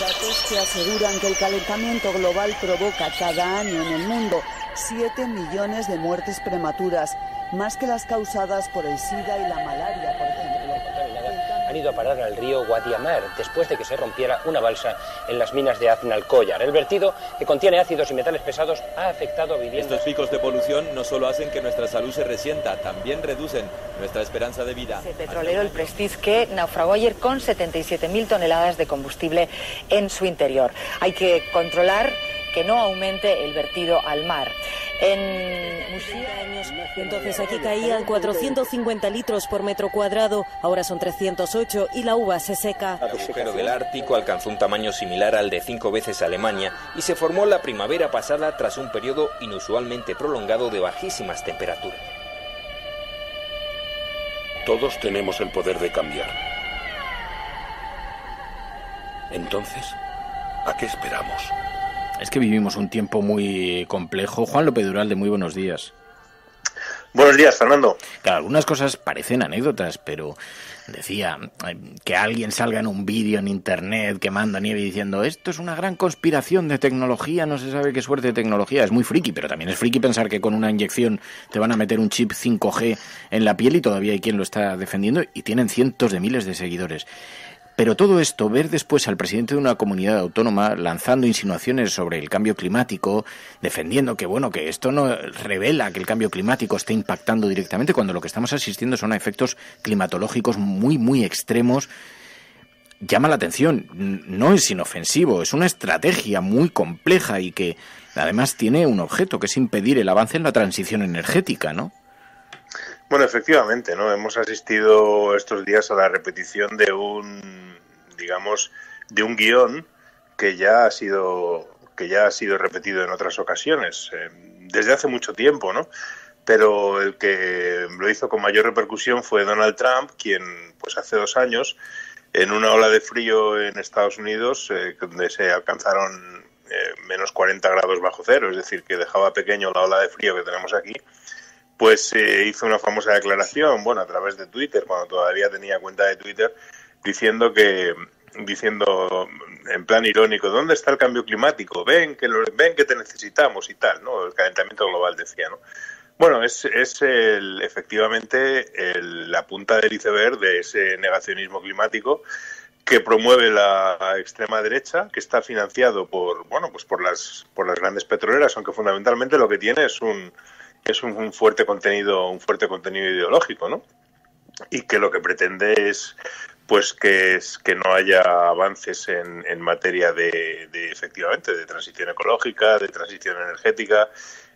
Datos que aseguran que el calentamiento global provoca cada año en el mundo 7 millones de muertes prematuras, más que las causadas por el SIDA y la malaria, por ejemplo. Han ido a parar al río Guadiamar después de que se rompiera una balsa en las minas de Aznalcóllar. El vertido, que contiene ácidos y metales pesados, ha afectado a viviendas. Estos picos de polución no solo hacen que nuestra salud se resienta, también reducen nuestra esperanza de vida. El petrolero, el Prestige, que naufragó ayer con 77.000 toneladas de combustible en su interior. Hay que controlar que no aumente el vertido al mar. En Murcia, entonces aquí caían 450 litros por metro cuadrado, ahora son 308 y la uva se seca. El agujero del Ártico alcanzó un tamaño similar al de 5 veces Alemania y se formó la primavera pasada tras un periodo inusualmente prolongado de bajísimas temperaturas. Todos tenemos el poder de cambiar. Entonces, ¿a qué esperamos? Es que vivimos un tiempo muy complejo. Juan López Duralde, muy buenos días. Buenos días, Fernando. Claro, algunas cosas parecen anécdotas, pero decía que alguien salga en un vídeo en internet quemando nieve diciendo esto es una gran conspiración de tecnología, no se sabe qué suerte de tecnología. Es muy friki, pero también es friki pensar que con una inyección te van a meter un chip 5G en la piel y todavía hay quien lo está defendiendo y tienen cientos de miles de seguidores. Pero todo esto, ver después al presidente de una comunidad autónoma lanzando insinuaciones sobre el cambio climático, defendiendo que bueno, que esto no revela que el cambio climático esté impactando directamente, cuando lo que estamos asistiendo son a efectos climatológicos muy, muy extremos, llama la atención. No es inofensivo, es una estrategia muy compleja y que además tiene un objeto, que es impedir el avance en la transición energética, ¿no? Bueno, efectivamente, ¿no? Hemos asistido estos días a la repetición de un guión que ya ha sido repetido en otras ocasiones, desde hace mucho tiempo, ¿no? Pero el que lo hizo con mayor repercusión fue Donald Trump, quien, pues hace 2 años, en una ola de frío en Estados Unidos, donde se alcanzaron menos 40 grados bajo cero, es decir, que dejaba pequeño la ola de frío que tenemos aquí, pues hizo una famosa declaración, bueno, a través de Twitter, cuando todavía tenía cuenta de Twitter, diciendo en plan irónico, ¿dónde está el cambio climático? Ven que te necesitamos y tal, ¿no? El calentamiento global, decía, ¿no? Bueno, es efectivamente la punta del iceberg de ese negacionismo climático que promueve la extrema derecha, que está financiado por las grandes petroleras, aunque fundamentalmente lo que tiene es un fuerte contenido ideológico, ¿no? Y que lo que pretende es pues que no haya avances en materia de efectivamente de transición ecológica, de transición energética,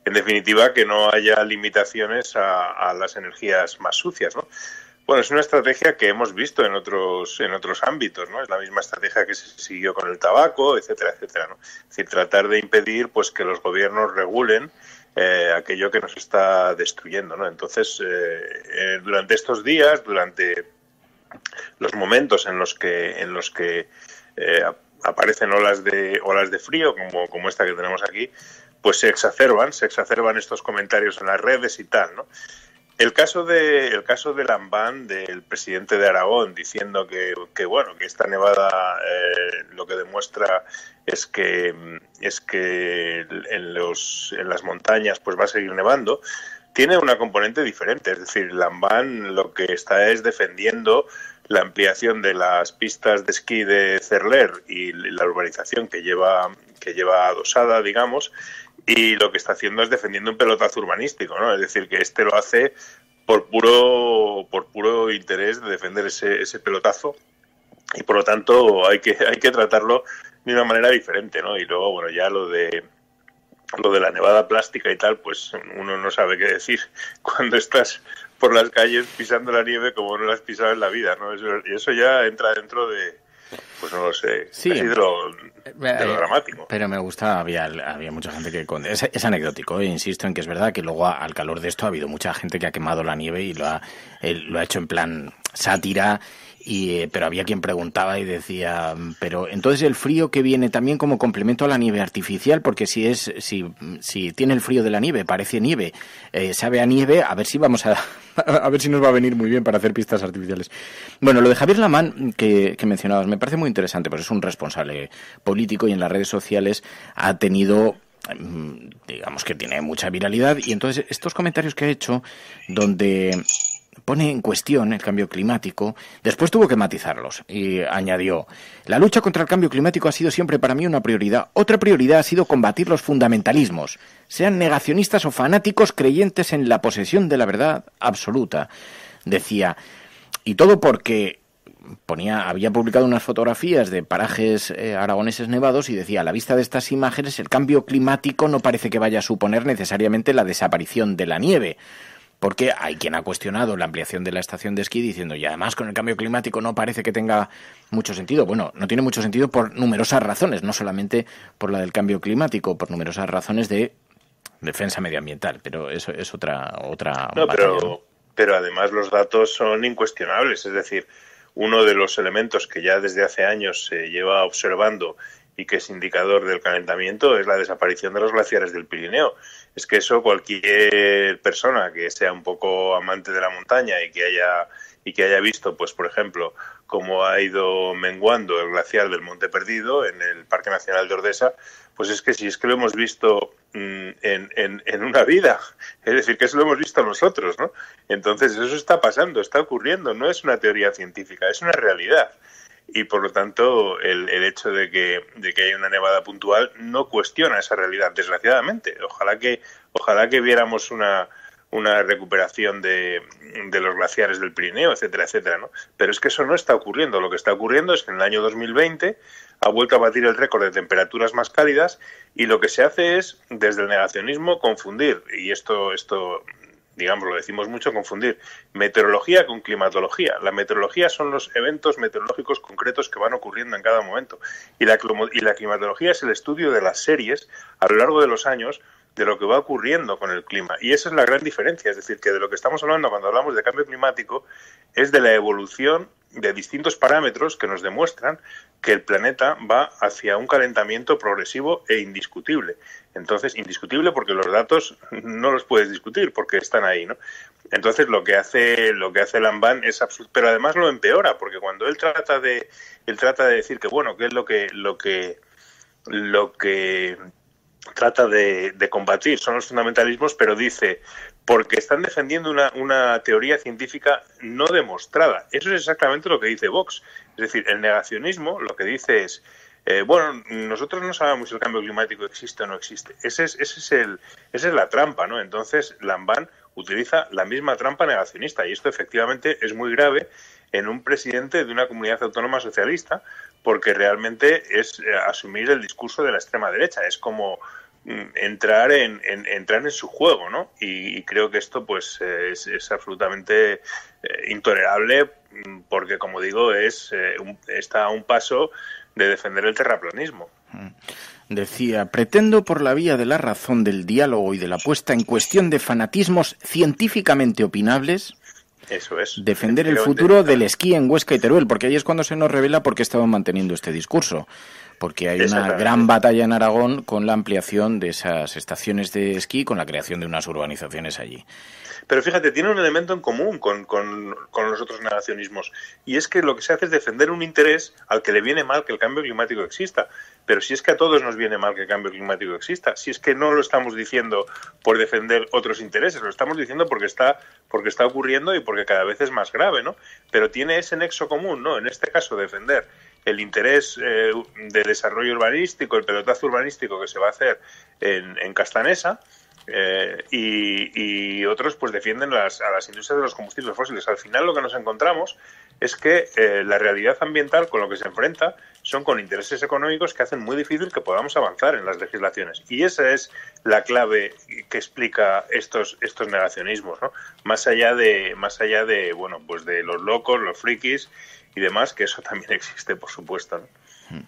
en definitiva que no haya limitaciones a las energías más sucias, ¿no? Bueno, es una estrategia que hemos visto en otros ámbitos, ¿no? Es la misma estrategia que se siguió con el tabaco, etcétera, etcétera, ¿no? Es decir, tratar de impedir pues que los gobiernos regulen aquello que nos está destruyendo, ¿no? Entonces, durante estos días, durante los momentos en los que aparecen olas de frío, como esta que tenemos aquí, pues se exacerban estos comentarios en las redes y tal, ¿no? El caso de Lambán, del presidente de Aragón, diciendo que esta nevada lo que demuestra es que en las montañas pues va a seguir nevando, tiene una componente diferente. Es decir, Lambán lo que está es defendiendo la ampliación de las pistas de esquí de Cerler y la urbanización que lleva adosada, digamos, y lo que está haciendo es defendiendo un pelotazo urbanístico, ¿no? Es decir, que lo hace por puro interés de defender ese pelotazo, y por lo tanto hay que tratarlo de una manera diferente, ¿no? Y luego, bueno, ya lo de la nevada plástica y tal, pues uno no sabe qué decir cuando estás por las calles pisando la nieve como no la has pisado en la vida, ¿no? Eso ya entra dentro de, pues no lo sé, sí, de lo dramático. Pero me gusta, había mucha gente que... Es anecdótico, insisto en que es verdad que luego al calor de esto ha habido mucha gente que ha quemado la nieve y lo ha hecho en plan sátira Pero había quien preguntaba y decía, pero entonces el frío que viene también como complemento a la nieve artificial, porque si tiene el frío de la nieve, parece nieve, sabe a nieve, a ver si vamos a ver si nos va a venir muy bien para hacer pistas artificiales. Bueno, lo de Javier Lamán que mencionabas me parece muy interesante, pues es un responsable político y en las redes sociales ha tenido, digamos que tiene mucha viralidad, y entonces estos comentarios que ha hecho donde pone en cuestión el cambio climático, después tuvo que matizarlos y añadió: la lucha contra el cambio climático ha sido siempre para mí una prioridad. Otra prioridad ha sido combatir los fundamentalismos, sean negacionistas o fanáticos creyentes en la posesión de la verdad absoluta. Decía, y todo porque había publicado unas fotografías de parajes aragoneses nevados y decía, a la vista de estas imágenes el cambio climático no parece que vaya a suponer necesariamente la desaparición de la nieve. Porque hay quien ha cuestionado la ampliación de la estación de esquí diciendo, y además con el cambio climático no parece que tenga mucho sentido. Bueno, no tiene mucho sentido por numerosas razones, no solamente por la del cambio climático, por numerosas razones de defensa medioambiental, pero eso es otra no, batalla. Pero además los datos son incuestionables, es decir, uno de los elementos que ya desde hace años se lleva observando y que es indicador del calentamiento es la desaparición de los glaciares del Pirineo. Es que eso cualquier persona que sea un poco amante de la montaña y que haya visto, pues por ejemplo, cómo ha ido menguando el glaciar del Monte Perdido en el Parque Nacional de Ordesa, pues es que si es que lo hemos visto en una vida, es decir, que eso lo hemos visto nosotros, ¿no? Entonces eso está pasando, está ocurriendo, no es una teoría científica, es una realidad. Y por lo tanto el hecho de que haya una nevada puntual no cuestiona esa realidad, desgraciadamente. Ojalá que viéramos una recuperación de los glaciares del Pirineo, etcétera, etcétera, ¿no? Pero es que eso no está ocurriendo. Lo que está ocurriendo es que en el año 2020 ha vuelto a batir el récord de temperaturas más cálidas y lo que se hace es, desde el negacionismo, confundir, y esto digamos, lo decimos mucho, confundir meteorología con climatología. La meteorología son los eventos meteorológicos concretos que van ocurriendo en cada momento. Y la climatología es el estudio de las series a lo largo de los años de lo que va ocurriendo con el clima. Y esa es la gran diferencia. Es decir, que de lo que estamos hablando cuando hablamos de cambio climático es de la evolución de distintos parámetros que nos demuestran que el planeta va hacia un calentamiento progresivo e indiscutible. Entonces, indiscutible porque los datos no los puedes discutir porque están ahí, ¿no? Entonces, lo que hace Lamban es absoluto, pero además lo empeora, porque cuando él trata de decir que bueno, que es lo que trata de combatir son los fundamentalismos, pero dice porque están defendiendo una teoría científica no demostrada. Eso es exactamente lo que dice Vox. Es decir, el negacionismo lo que dice es bueno, nosotros no sabemos si el cambio climático existe o no existe. Esa es la trampa, ¿no? Entonces, Lamban utiliza la misma trampa negacionista y esto efectivamente es muy grave en un presidente de una comunidad autónoma socialista porque realmente es asumir el discurso de la extrema derecha. Es como entrar en su juego, ¿no? Y creo que esto pues es absolutamente intolerable porque, como digo, está a un paso de defender el terraplanismo. Decía, pretendo por la vía de la razón, del diálogo y de la puesta en cuestión de fanatismos científicamente opinables, eso es, defender el futuro del esquí en Huesca y Teruel, porque ahí es cuando se nos revela por qué estaban manteniendo este discurso. Porque hay una gran batalla en Aragón con la ampliación de esas estaciones de esquí, con la creación de unas urbanizaciones allí. Pero fíjate, tiene un elemento en común con los otros negacionismos, y es que lo que se hace es defender un interés al que le viene mal que el cambio climático exista. Pero si es que a todos nos viene mal que el cambio climático exista, si es que no lo estamos diciendo por defender otros intereses, lo estamos diciendo porque está ocurriendo y porque cada vez es más grave, ¿no? Pero tiene ese nexo común, ¿no? En este caso, defender el interés de desarrollo urbanístico, el pelotazo urbanístico que se va a hacer en Castanesa, y otros pues defienden a las industrias de los combustibles fósiles. Al final lo que nos encontramos es que la realidad ambiental con lo que se enfrenta son con intereses económicos que hacen muy difícil que podamos avanzar en las legislaciones. Y esa es la clave que explica estos negacionismos, ¿no? Más allá de bueno, pues de los locos, los frikis y demás, que eso también existe, por supuesto, ¿no?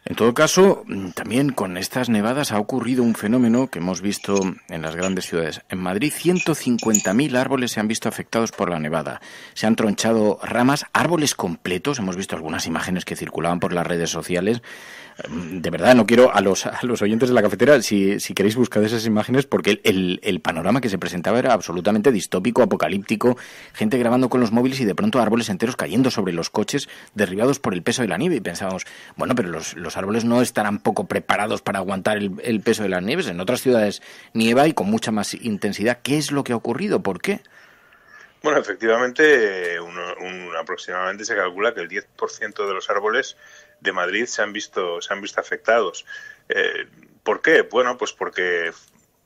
En todo caso, también con estas nevadas ha ocurrido un fenómeno que hemos visto en las grandes ciudades. En Madrid, 150.000 árboles se han visto afectados por la nevada. Se han tronchado ramas, árboles completos. Hemos visto algunas imágenes que circulaban por las redes sociales. De verdad, no quiero a los oyentes de la cafetera, si queréis buscar esas imágenes, porque el panorama que se presentaba era absolutamente distópico, apocalíptico, gente grabando con los móviles y de pronto árboles enteros cayendo sobre los coches, derribados por el peso de la nieve. Y pensábamos, bueno, pero los árboles no estarán poco preparados para aguantar el peso de las nieves. En otras ciudades nieva y con mucha más intensidad. ¿Qué es lo que ha ocurrido? ¿Por qué? Bueno, efectivamente, aproximadamente se calcula que el 10% de los árboles de Madrid se han visto afectados. ¿Por qué? Bueno, pues porque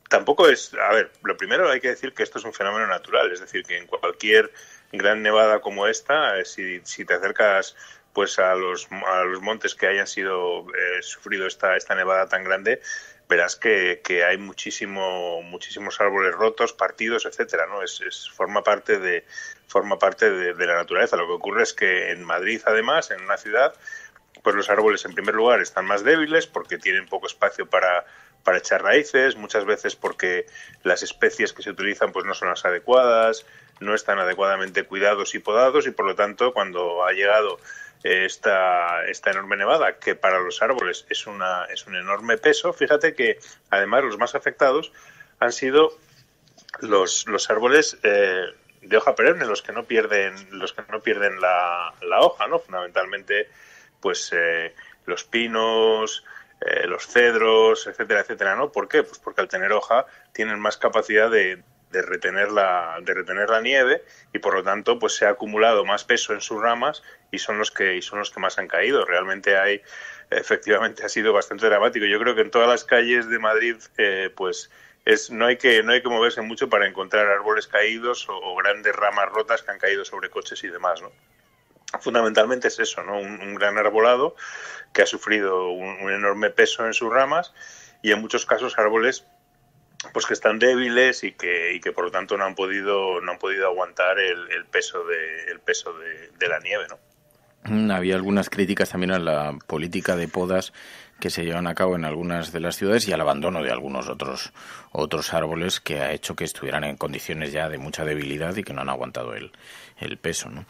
tampoco es... A ver, lo primero hay que decir que esto es un fenómeno natural, es decir, que en cualquier gran nevada como esta, si te acercas pues a los montes que hayan sufrido esta nevada tan grande, verás que hay muchísimos árboles rotos, partidos, etcétera, ¿no? Forma parte de la naturaleza. Lo que ocurre es que en Madrid, además, en una ciudad, pues los árboles en primer lugar están más débiles porque tienen poco espacio para echar raíces, muchas veces porque las especies que se utilizan pues no son las adecuadas, no están adecuadamente cuidados y podados, y por lo tanto cuando ha llegado esta enorme nevada, que para los árboles es un enorme peso, fíjate que además los más afectados han sido los árboles de hoja perenne, los que no pierden la hoja, ¿no? Fundamentalmente pues los pinos, los cedros, etcétera, ¿no? ¿Por qué? Pues porque al tener hoja tienen más capacidad de retener la nieve, y por lo tanto pues se ha acumulado más peso en sus ramas y son los que más han caído. Realmente efectivamente ha sido bastante dramático. Yo creo que en todas las calles de Madrid no hay que moverse mucho para encontrar árboles caídos o grandes ramas rotas que han caído sobre coches y demás, ¿no? Fundamentalmente es eso, ¿no? Un gran arbolado que ha sufrido un enorme peso en sus ramas, y en muchos casos árboles pues que están débiles y que por lo tanto no han podido aguantar el peso de la nieve, ¿no? Había algunas críticas también a la política de podas que se llevan a cabo en algunas de las ciudades y al abandono de algunos otros árboles, que ha hecho que estuvieran en condiciones ya de mucha debilidad y que no han aguantado el peso, ¿no?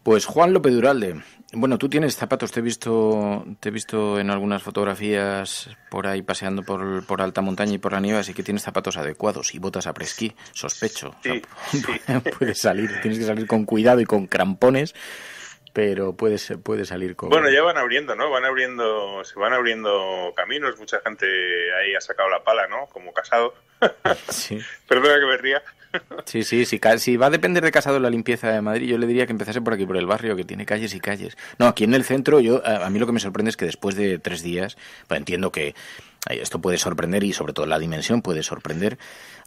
Pues Juan López Duralde, bueno, tú tienes zapatos, te he visto en algunas fotografías por ahí paseando por alta montaña y por la nieve, así que tienes zapatos adecuados y botas a presquí, sospecho. Sí, o sea, puedes tienes que salir con cuidado y con crampones, pero puedes salir con... Bueno, ya van abriendo, ¿no? Se van abriendo caminos, mucha gente ahí ha sacado la pala, ¿no? Como Casado. Sí. Perdona que me ría. Sí, si va a depender de Casado la limpieza de Madrid, yo le diría que empezase por aquí, por el barrio, que tiene calles y calles. No, aquí en el centro, a mí lo que me sorprende es que después de 3 días, pues entiendo que esto puede sorprender y sobre todo la dimensión puede sorprender,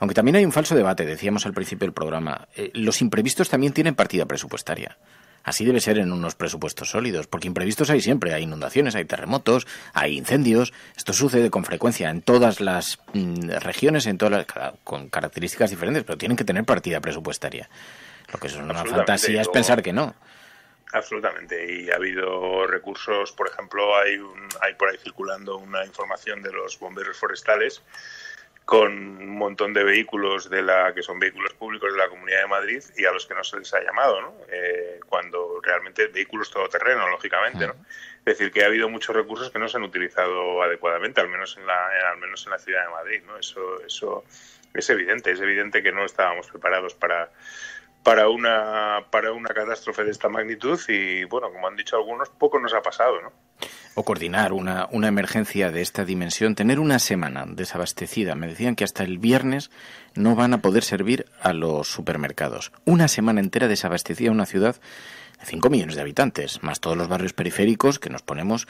aunque también hay un falso debate, decíamos al principio del programa. Los imprevistos también tienen partida presupuestaria. Así debe ser en unos presupuestos sólidos, porque imprevistos hay siempre. Hay inundaciones, hay terremotos, hay incendios. Esto sucede con frecuencia en todas las regiones, con características diferentes, pero tienen que tener partida presupuestaria. Lo que es una fantasía es pensar que no. Absolutamente, y ha habido recursos, por ejemplo, hay por ahí circulando una información de los bomberos forestales con un montón de vehículos que son vehículos públicos de la Comunidad de Madrid y a los que no se les ha llamado, ¿no? Cuando realmente vehículos todoterreno, lógicamente, ¿no? Es decir, que ha habido muchos recursos que no se han utilizado adecuadamente, al menos en la ciudad de Madrid, ¿no? Eso es evidente que no estábamos preparados para una catástrofe de esta magnitud y, bueno, como han dicho algunos, poco nos ha pasado, ¿no? O coordinar una emergencia de esta dimensión, tener una semana desabastecida. Me decían que hasta el viernes no van a poder servir a los supermercados. Una semana entera desabastecida una ciudad de 5 millones de habitantes, más todos los barrios periféricos que nos ponemos.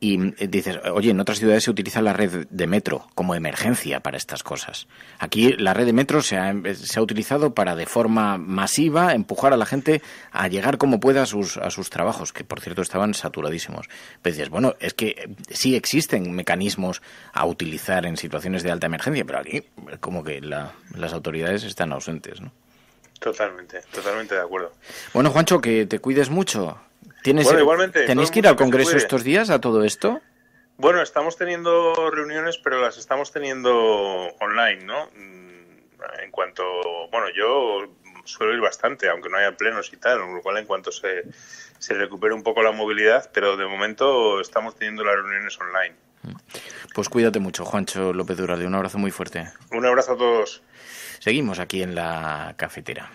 Y dices, oye, en otras ciudades se utiliza la red de metro como emergencia para estas cosas. Aquí la red de metro se ha utilizado para, de forma masiva, empujar a la gente a llegar como pueda a sus trabajos, que por cierto estaban saturadísimos. Pero dices, bueno, es que sí existen mecanismos a utilizar en situaciones de alta emergencia, pero aquí como que las autoridades están ausentes, ¿no? Totalmente de acuerdo. Bueno, Juancho, que te cuides mucho. Bueno, igualmente. ¿Tenéis que ir al Congreso estos días a todo esto? Bueno, estamos teniendo reuniones, pero las estamos teniendo online, ¿no? En cuanto, bueno, yo suelo ir bastante, aunque no haya plenos y tal, con lo cual en cuanto se recupere un poco la movilidad, pero de momento estamos teniendo las reuniones online. Pues cuídate mucho, Juancho López de Uralde. Un abrazo muy fuerte. Un abrazo a todos. Seguimos aquí en la cafetera.